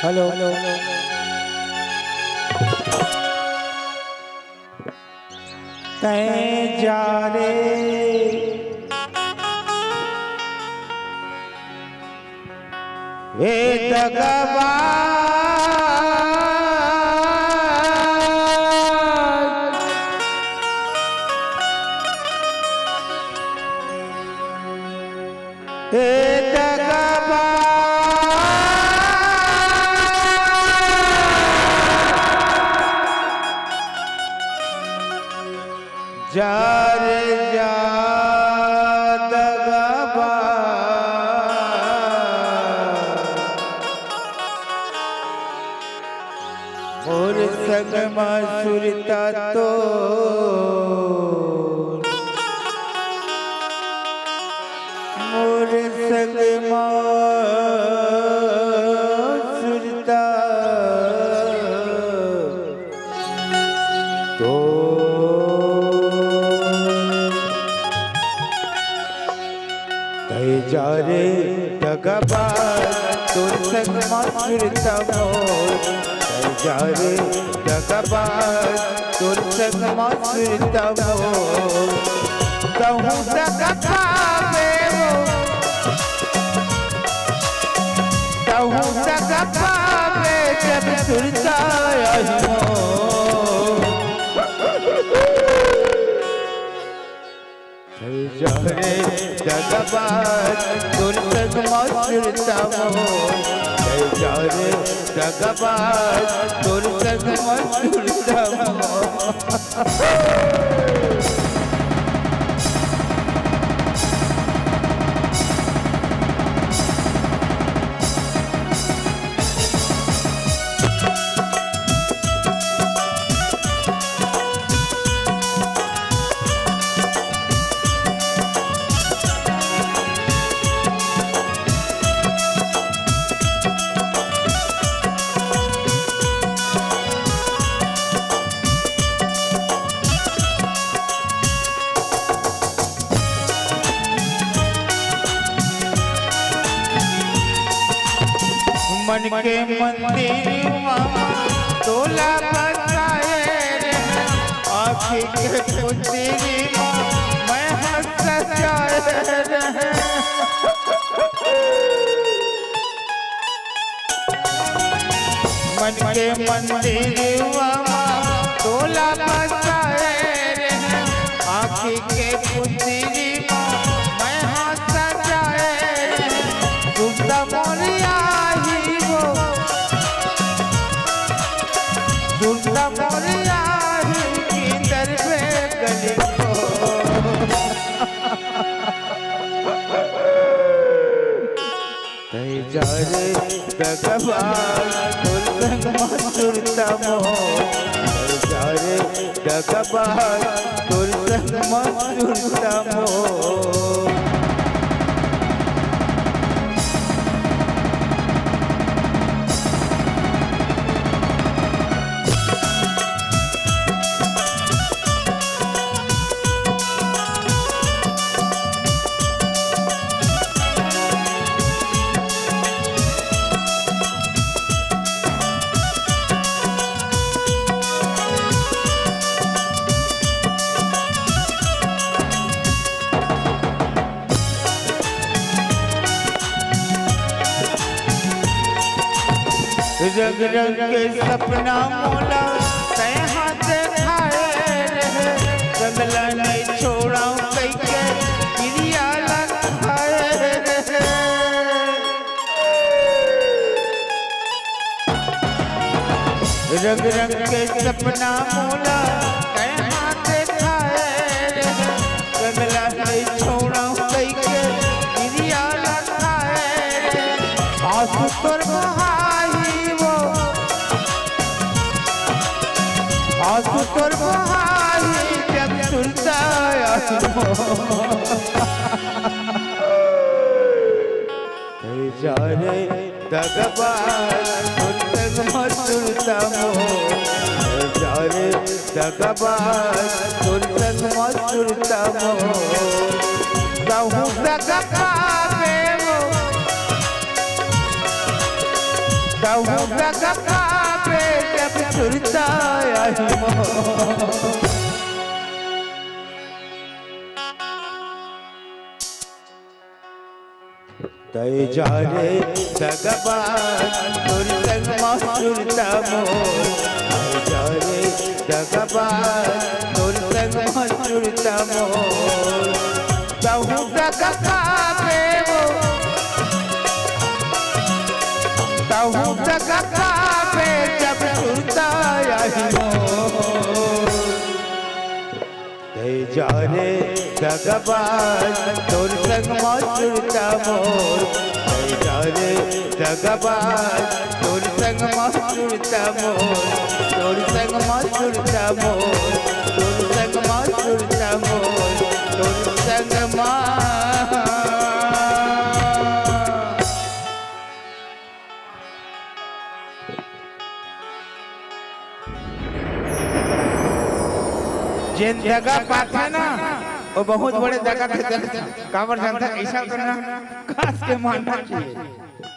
hello तैं जा रे हे दगाबाज हे दगाबाज जा रे जा और संग सुरता तो मोर संग सुरता तो तै जा रे दगाबाज तोर संग सुरता मोर जा रे दगाबाज तोर संग सुरता मोर कहूँ दगा पावे वो कहूँ दगा पावे जब सुरता आई जा रे दगाबाज तोर संग सुरता मोर जा रे दगाबाज तोर संग सुरता मोर मन के मंदिर तोला बसाए आँखी के पुतरी मैं सजाए मन के मंदिर तोला बसाए आँखी के पुतरी मैं सजाए सुनता मोरिया सुनता मोरिया की तरफे गली को तै जा रे दगाबाज तोर संग सुरता मोर जा रे दगाबाज तोर संग सुरता मोर रंग रंग के सपना मोला तै हाथ खाए रहे जंगला नहीं छोड़ा कई के गिरिया लगाए रहे रंग रंग के सपना मोला तै हाथ खाए रहे जंगला नहीं छोड़ा कई के गिरिया लगाए रहे आंसू तोर आंसू तोर बहाई जब सुनता जा रे दगाबाज तोर संग सुरता मोर जा रे दगाबाज तोर संग सुरता मोर कहूँ दगा पावे वो कहूँ जगह पे जब सुरता आई मोर तय जाने जगबाज तोर संग सुरता मोर तय जाने जगबाज तोर संग सुरता मोर कहूँ जगह पे वो कहूँ जगह पे जब सुरता आई मोर तय जाने जगबाज तोर संग सुरता मोर तय जाने जगबाज तोर संग सुरता मोर तोर संग सुरता मोर तोर संग सुरता मोर तोर संग जिन जगह पास है ना वो बहुत बड़े जगह थे काबर जानता ऐसा करना खास के मानना चाहिए